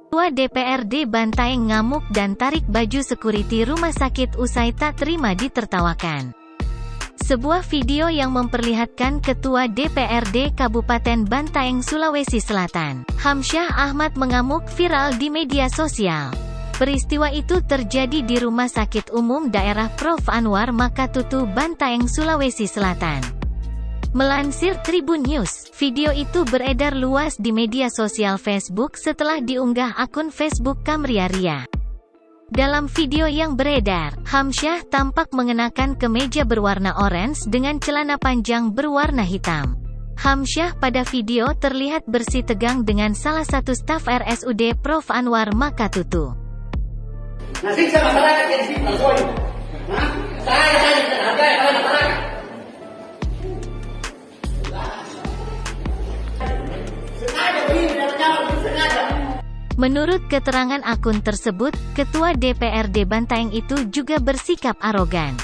Ketua DPRD Bantaeng ngamuk dan tarik baju sekuriti rumah sakit usai tak terima ditertawakan. Sebuah video yang memperlihatkan Ketua DPRD Kabupaten Bantaeng, Sulawesi Selatan, Hamsyah Ahmad mengamuk viral di media sosial. Peristiwa itu terjadi di Rumah Sakit Umum Daerah Prof. Anwar Makatutu, Bantaeng, Sulawesi Selatan. Melansir Tribun News, video itu beredar luas di media sosial Facebook setelah diunggah akun Facebook Kamriaria. Dalam video yang beredar, Hamsyah tampak mengenakan kemeja berwarna orange dengan celana panjang berwarna hitam. Hamsyah pada video terlihat bersitegang dengan salah satu staf RSUD Prof. Anwar Makatutu. Nasiksa masyarakat yang disini langsung. Saya tidak hargai pada masyarakat. Sengaja begini dan nyawa sengaja. Menurut keterangan akun tersebut, Ketua DPRD Bantaeng itu juga bersikap arogan.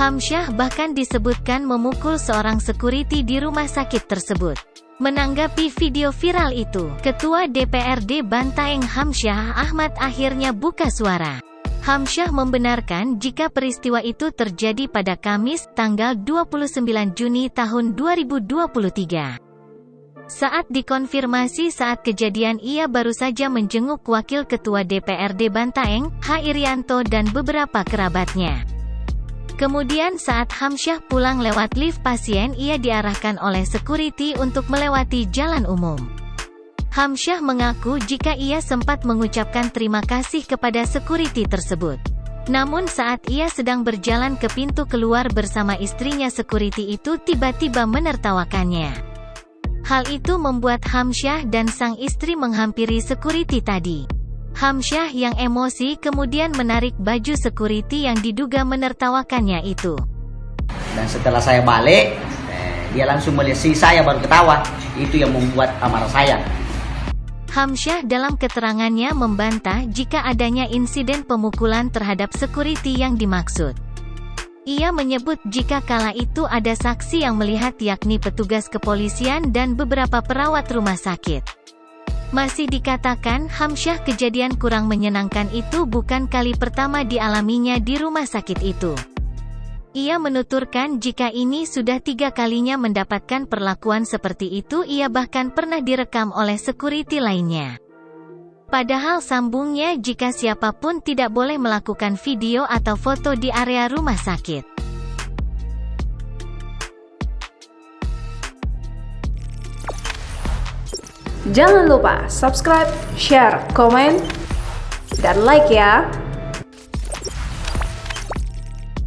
Hamsyah bahkan disebutkan memukul seorang sekuriti di rumah sakit tersebut. Menanggapi video viral itu, Ketua DPRD Bantaeng Hamsyah Ahmad akhirnya buka suara. Hamsyah membenarkan jika peristiwa itu terjadi pada Kamis, tanggal 29 Juni tahun 2023. Saat dikonfirmasi saat kejadian, ia baru saja menjenguk Wakil Ketua DPRD Bantaeng, H. Irianto dan beberapa kerabatnya. Kemudian saat Hamsyah pulang lewat lift pasien, ia diarahkan oleh sekuriti untuk melewati jalan umum. Hamsyah mengaku jika ia sempat mengucapkan terima kasih kepada sekuriti tersebut. Namun saat ia sedang berjalan ke pintu keluar bersama istrinya, sekuriti itu tiba-tiba menertawakannya. Hal itu membuat Hamsyah dan sang istri menghampiri sekuriti tadi. Hamsyah yang emosi kemudian menarik baju sekuriti yang diduga menertawakannya itu. Dan setelah saya balik, dia langsung melihat saya baru ketawa. Itu yang membuat amarah saya. Hamsyah dalam keterangannya membantah jika adanya insiden pemukulan terhadap sekuriti yang dimaksud. Ia menyebut jika kala itu ada saksi yang melihat, yakni petugas kepolisian dan beberapa perawat rumah sakit. Masih dikatakan Hamsyah kejadian kurang menyenangkan itu bukan kali pertama dialaminya di rumah sakit itu. Ia menuturkan jika ini sudah 3 kalinya mendapatkan perlakuan seperti itu. Ia bahkan pernah direkam oleh sekuriti lainnya. Padahal sambungnya, jika siapapun tidak boleh melakukan video atau foto di area rumah sakit. Jangan lupa subscribe, share, komen, dan like ya.